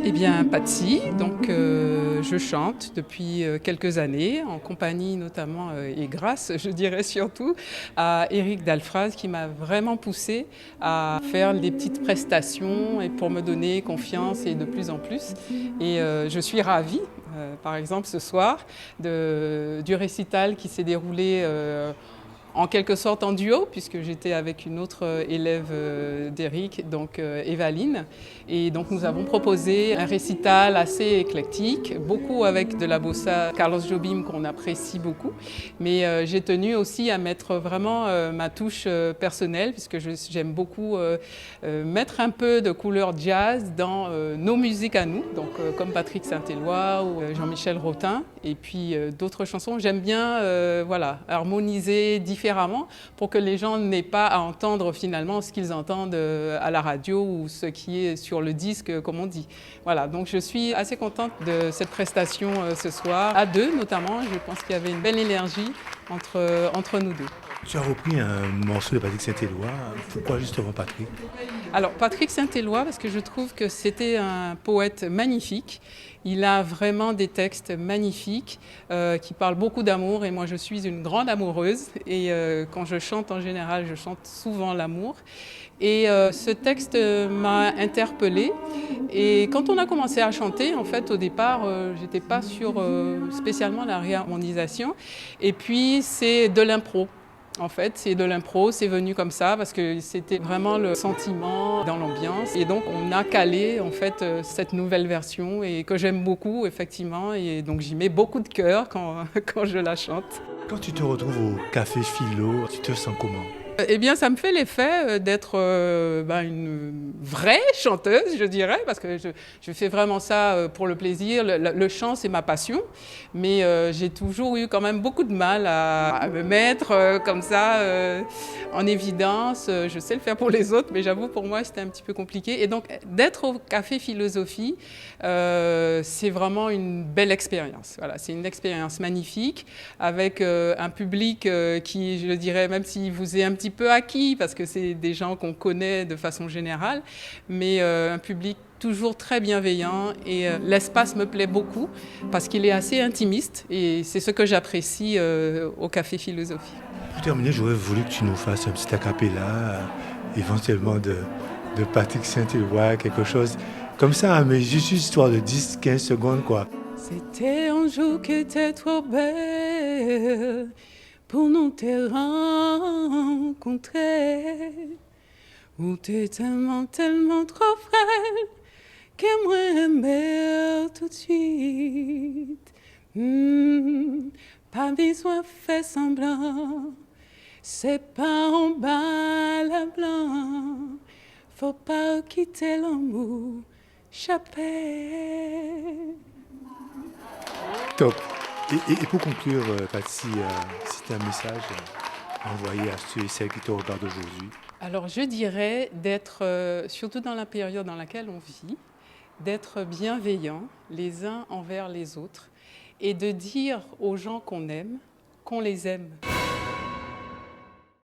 Eh bien, Patsy, donc je chante depuis quelques années, en compagnie notamment et grâce, je dirais surtout, à Éric Dalfraz qui m'a vraiment poussée à faire des petites prestations et pour me donner confiance et de plus en plus. Et je suis ravie, par exemple ce soir, du récital qui s'est déroulé en quelque sorte en duo, puisque j'étais avec une autre élève d'Éric, donc Evaline. Et donc nous avons proposé un récital assez éclectique, beaucoup avec de la bossa Carlos Jobim qu'on apprécie beaucoup. Mais j'ai tenu aussi à mettre vraiment ma touche personnelle, puisque j'aime beaucoup mettre un peu de couleur jazz dans nos musiques à nous, donc comme Patrick Saint-Éloi ou Jean-Michel Rotin, et puis d'autres chansons. J'aime bien voilà, harmoniser différemment pour que les gens n'aient pas à entendre finalement ce qu'ils entendent à la radio ou ce qui est sur le disque, comme on dit. Voilà, donc je suis assez contente de cette prestation ce soir, à deux notamment. Je pense qu'il y avait une belle énergie entre nous deux. Tu as repris un morceau de Patrick Saint-Éloi. Pourquoi justement Patrick? Alors Patrick Saint-Éloi, parce que je trouve que c'était un poète magnifique. Il a vraiment des textes magnifiques qui parlent beaucoup d'amour et moi je suis une grande amoureuse et quand je chante en général, je chante souvent l'amour. Et ce texte m'a interpellée et quand on a commencé à chanter, en fait au départ, j'étais pas sur spécialement la réharmonisation et puis c'est de l'impro. En fait, c'est de l'impro, c'est venu comme ça parce que c'était vraiment le sentiment dans l'ambiance. Et donc, on a calé en fait cette nouvelle version et que j'aime beaucoup effectivement. Et donc, j'y mets beaucoup de cœur quand, quand je la chante. Quand tu te retrouves au Café Philo, tu te sens comment? Eh bien, ça me fait l'effet d'être une vraie chanteuse, je dirais, parce que je fais vraiment ça pour le plaisir. Le chant, c'est ma passion, mais j'ai toujours eu quand même beaucoup de mal à me mettre comme ça en évidence. Je sais le faire pour les autres, mais j'avoue, pour moi, c'était un petit peu compliqué. Et donc, d'être au Café Philosophie, c'est vraiment une belle expérience. Voilà, c'est une expérience magnifique, avec un public qui, je dirais, même s'il vous est un petit peu acquis, parce que c'est des gens qu'on connaît de façon générale, mais un public toujours très bienveillant et l'espace me plaît beaucoup parce qu'il est assez intimiste et c'est ce que j'apprécie au Café Philosophie. Pour terminer, j'aurais voulu que tu nous fasses un petit a cappella, éventuellement de Patrick Saint-Éloi, quelque chose comme ça, hein, mais juste une histoire de 10-15 secondes, quoi. C'était un jour qui était trop belle pour nous te rencontrer. Où t'es tellement, tellement trop frêle que moi aimer tout de suite. Pas besoin de faire semblant, c'est pas en bas la blanc. Faut pas quitter l'amour, chapelle. Top. Et pour conclure, Patsy, si tu as un message à envoyer à ceux et celles qui te regardent aujourd'hui. Alors je dirais d'être, surtout dans la période dans laquelle on vit, d'être bienveillants les uns envers les autres et de dire aux gens qu'on aime, qu'on les aime.